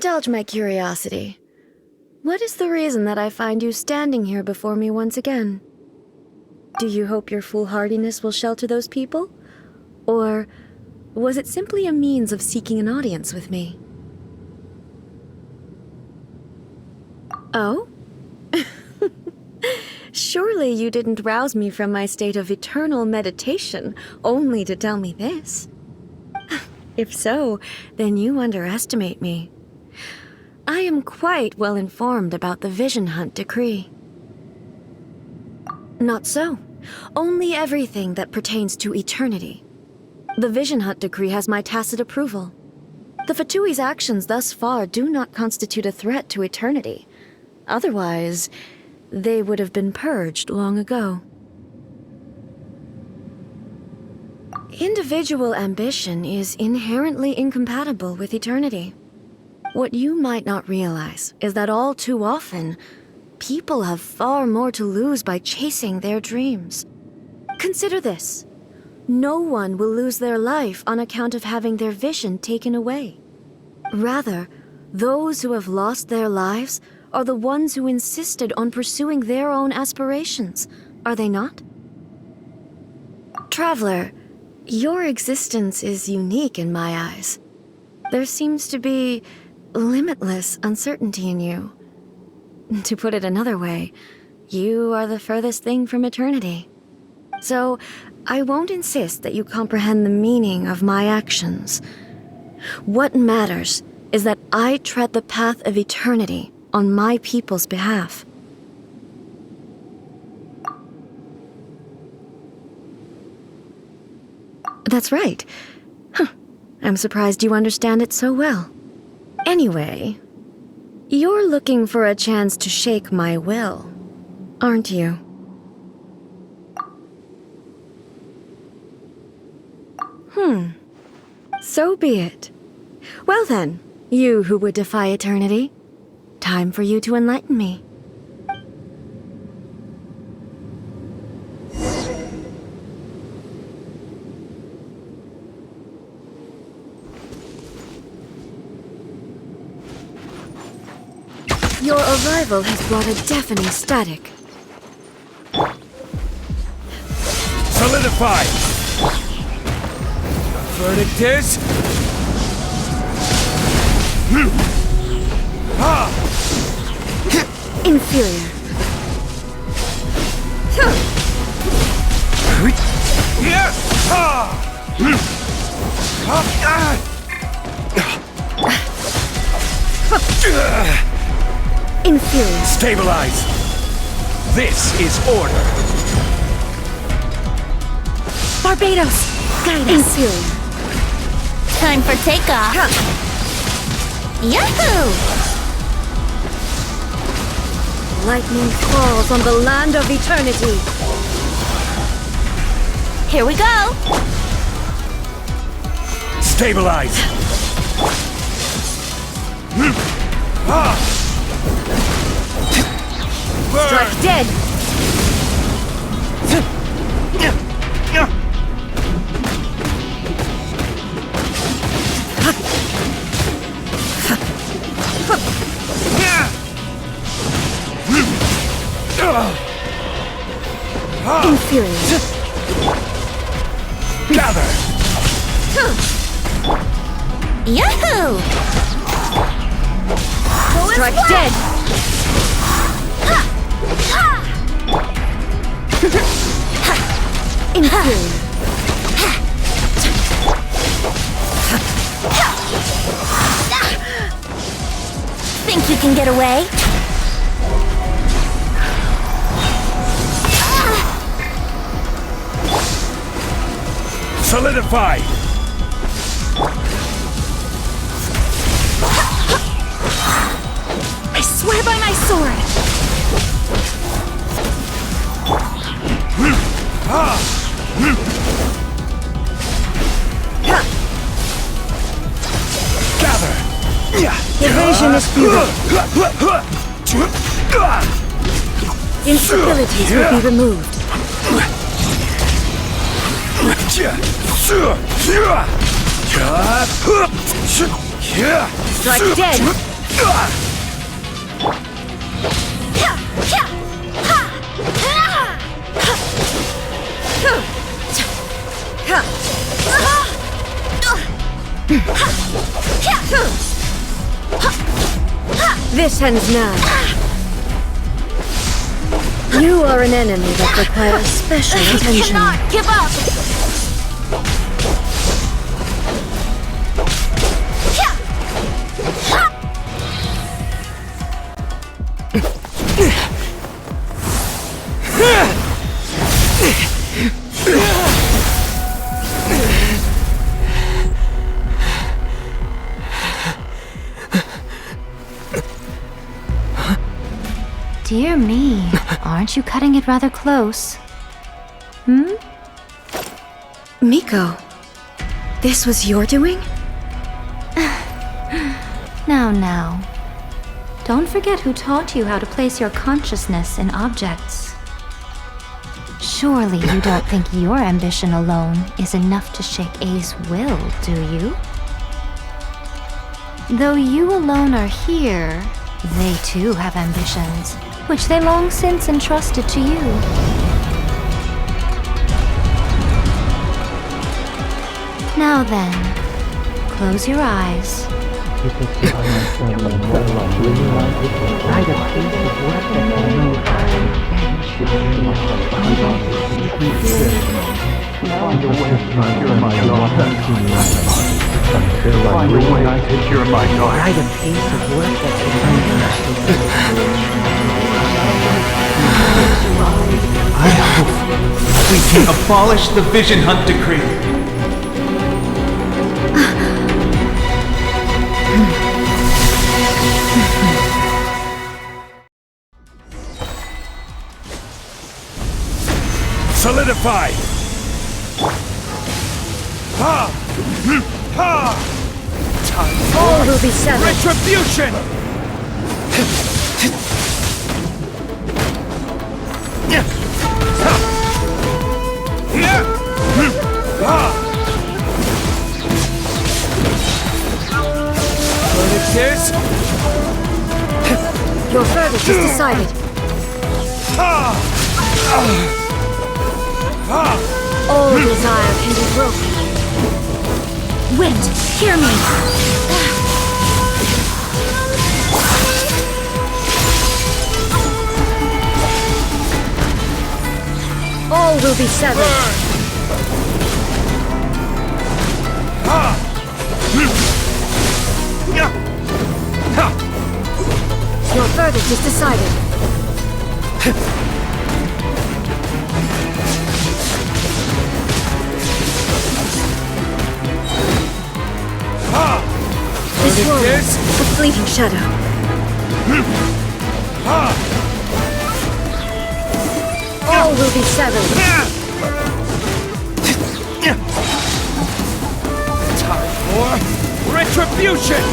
Indulge my curiosity. What is the reason that I find you standing here before me once again? Do you hope your foolhardiness will shelter those people? Or was it simply a means of seeking an audience with me? Oh? Surely you didn't rouse me from my state of eternal meditation only to tell me this. If so, then you underestimate me. I am quite well informed about the Vision Hunt decree. Not so. Only everything that pertains to eternity. The Vision Hunt decree has my tacit approval. The Fatui's actions thus far do not constitute a threat to eternity. Otherwise, they would have been purged long ago. Individual ambition is inherently incompatible with eternity. What you might not realize is that all too often, people have far more to lose by chasing their dreams. Consider this. No one will lose their life on account of having their vision taken away. Rather, those who have lost their lives are the ones who insisted on pursuing their own aspirations, are they not? Traveler, your existence is unique in my eyes. There seems to be limitless uncertainty in you. To put it another way, you are the furthest thing from eternity. So, I won't insist that you comprehend the meaning of my actions. What matters is that I tread the path of eternity on my people's behalf. That's right. I'm surprised you understand it so well. Anyway, you're looking for a chance to shake my will, aren't you? So be it. Well then, you who would defy eternity, time for you to enlighten me. Your arrival has brought a deafening static. Solidify! The verdict is... Inferior. Inferior. Stabilize! This is order! Barbados! Guide us. Inferior. Time for takeoff! Yahoo! Lightning falls on the land of eternity. Here we go! Stabilize! Strike dead! Inferior. Gather! Yahoo! Strike dead! Inferior. Think you can get away? Solidify! I swear by my sword! Gather! Evasion is futile. Instabilities will be removed. Strike dead! This ends now. You are an enemy that requires special attention. Cannot give up! Dear me, aren't you cutting it rather close? Miko, this was your doing? Now. Don't forget who taught you how to place your consciousness in objects. Surely you don't think your ambition alone is enough to shake A's will, do you? Though you alone are here, they too have ambitions, which they long since entrusted to you. Now then, close your eyes. I hope we can abolish the Vision Hunt Decree. Solidify! Ha! Ha! Time All will be settled. retribution! What is this? Your verdict is decided. All desire can be broken. Wait, hear me! All will be severed. Your verdict is decided. This world, a fleeting shadow. All will be severed. Time for retribution!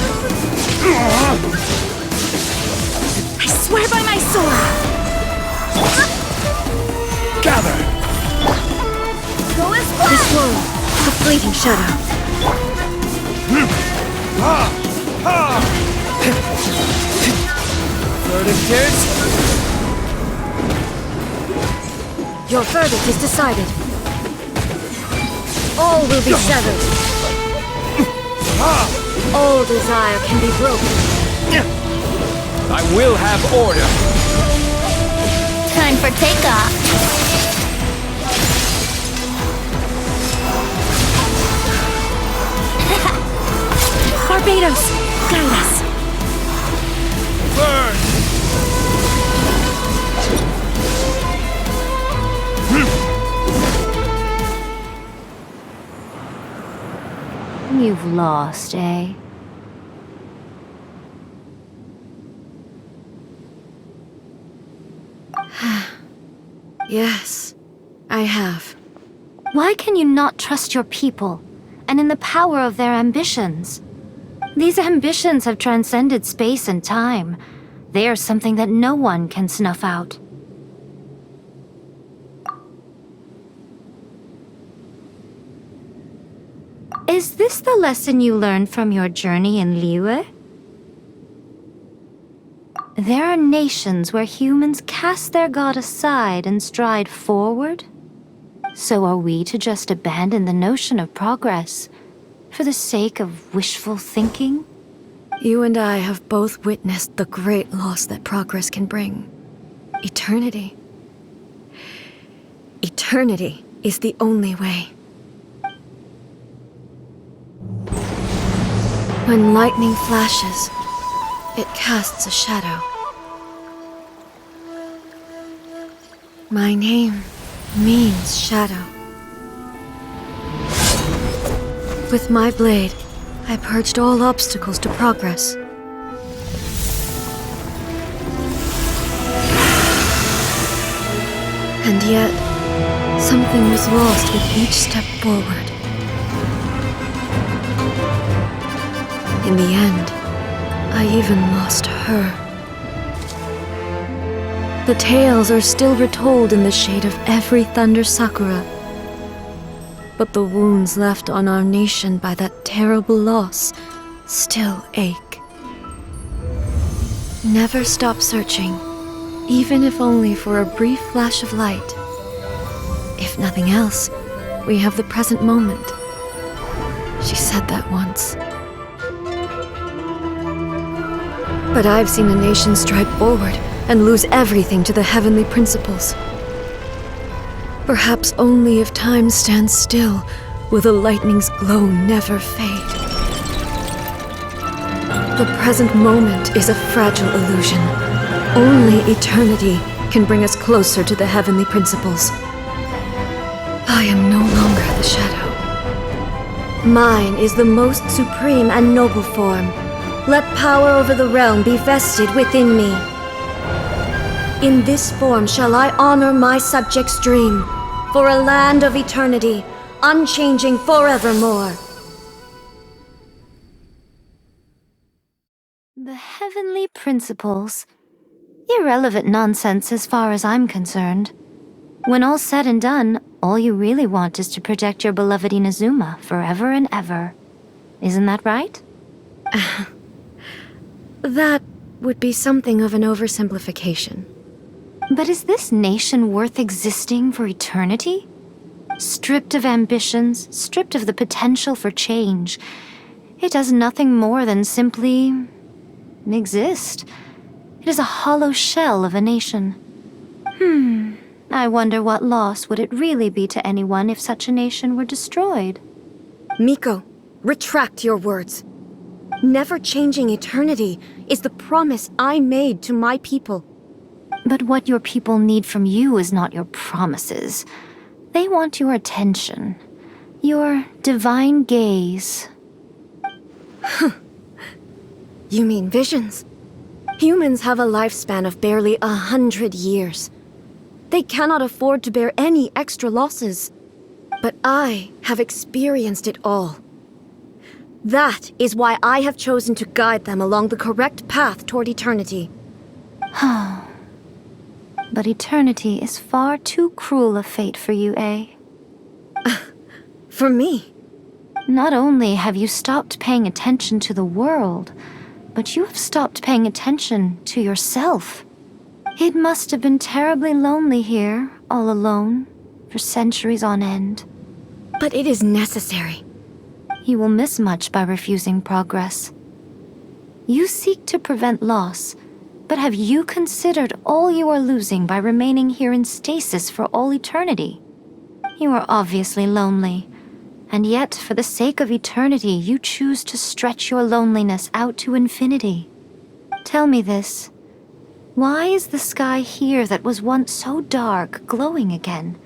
I swear by my sword! Gather! Go as one! This world, a fleeting shadow. Verdict is... Your verdict is decided. All will be severed. All desire can be broken. I will have order. Time for takeoff! Barbados, guide us. Burn! You've lost, eh? Yes, I have. Why can you not trust your people, and in the power of their ambitions? These ambitions have transcended space and time. They are something that no one can snuff out. Is this the lesson you learned from your journey in Liyue? There are nations where humans cast their god aside and stride forward. So are we to just abandon the notion of progress for the sake of wishful thinking? You and I have both witnessed the great loss that progress can bring. Eternity. Eternity is the only way. When lightning flashes, it casts a shadow. My name means shadow. With my blade, I purged all obstacles to progress. And yet, something was lost with each step forward. In the end, I even lost her. The tales are still retold in the shade of every thunder sakura. But the wounds left on our nation by that terrible loss still ache. Never stop searching, even if only for a brief flash of light. If nothing else, we have the present moment. She said that once. But I've seen a nation stride forward and lose everything to the heavenly principles. Perhaps only if time stands still will the lightning's glow never fade. The present moment is a fragile illusion. Only eternity can bring us closer to the heavenly principles. I am no longer the shadow. Mine is the most supreme and noble form. Let power over the realm be vested within me. In this form shall I honor my subjects' dream, for a land of eternity, unchanging forevermore. The heavenly principles. Irrelevant nonsense as far as I'm concerned. When all's said and done, all you really want is to protect your beloved Inazuma forever and ever. Isn't that right? That would be something of an oversimplification. But is this nation worth existing for eternity? Stripped of ambitions, stripped of the potential for change, it does nothing more than simply exist. It is a hollow shell of a nation. I wonder what loss would it really be to anyone if such a nation were destroyed? Miko, retract your words. Never changing eternity is the promise I made to my people. But what your people need from you is not your promises. They want your attention. Your divine gaze. You mean visions? Humans have a lifespan of barely 100 years. They cannot afford to bear any extra losses. But I have experienced it all. That is why I have chosen to guide them along the correct path toward eternity. But eternity is far too cruel a fate for you, eh? For me? Not only have you stopped paying attention to the world, but you have stopped paying attention to yourself. It must have been terribly lonely here, all alone, for centuries on end. But it is necessary. You will miss much by refusing progress. You seek to prevent loss, but have you considered all you are losing by remaining here in stasis for all eternity? You are obviously lonely, and yet for the sake of eternity you choose to stretch your loneliness out to infinity. Tell me this. Why is the sky here that was once so dark glowing again?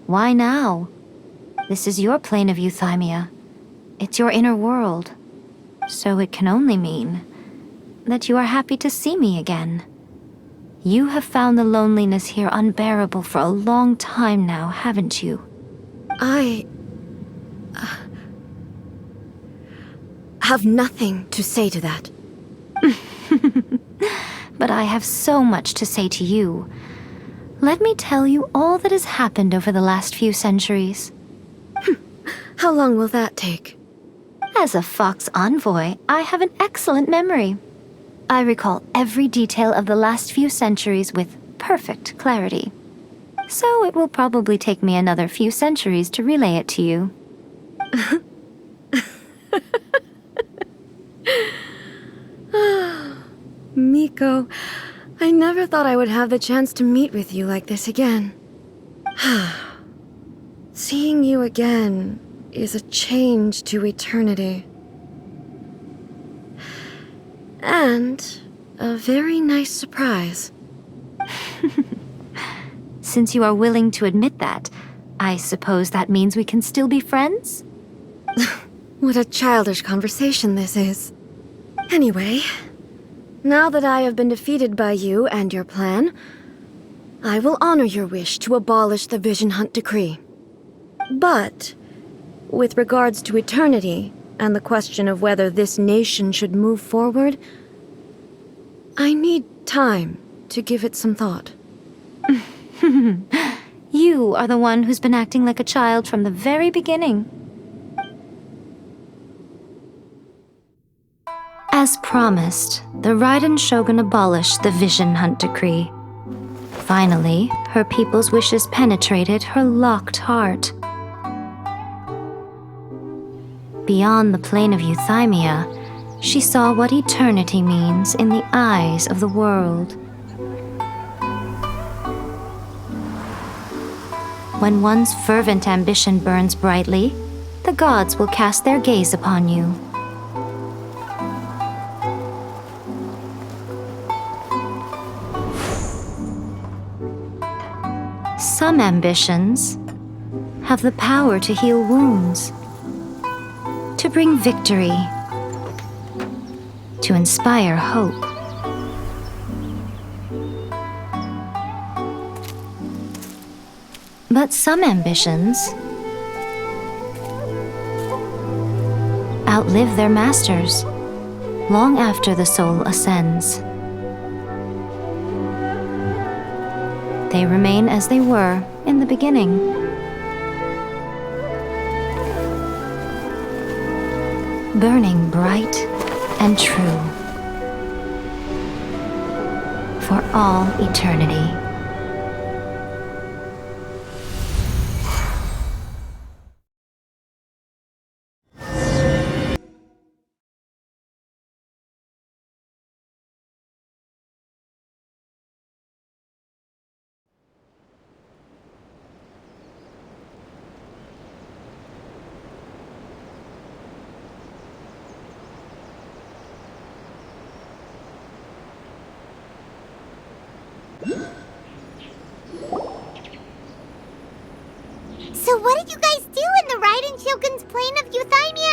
Why now? This is your plane of euthymia. It's your inner world. So it can only mean that you are happy to see me again. You have found the loneliness here unbearable for a long time now, haven't you? I have nothing to say to that. But I have so much to say to you. Let me tell you all that has happened over the last few centuries. How long will that take? As a fox envoy, I have an excellent memory. I recall every detail of the last few centuries with perfect clarity. So it will probably take me another few centuries to relay it to you. Miko, I never thought I would have the chance to meet with you like this again. Seeing you again is a change to eternity. And a very nice surprise. Since you are willing to admit that, I suppose that means we can still be friends? What a childish conversation this is. Anyway, now that I have been defeated by you and your plan, I will honor your wish to abolish the Vision Hunt Decree. But, with regards to eternity and the question of whether this nation should move forward, I need time to give it some thought. You are the one who's been acting like a child from the very beginning. As promised, the Raiden Shogun abolished the Vision Hunt Decree. Finally, her people's wishes penetrated her locked heart. Beyond the plane of Euthymia, she saw what eternity means in the eyes of the world. When one's fervent ambition burns brightly, the gods will cast their gaze upon you. Some ambitions have the power to heal wounds, to bring victory, to inspire hope. But some ambitions outlive their masters long after the soul ascends. They remain as they were in the beginning. Burning bright and true for all eternity. So what did you guys do in the Raiden Shogun's plane of Euthymia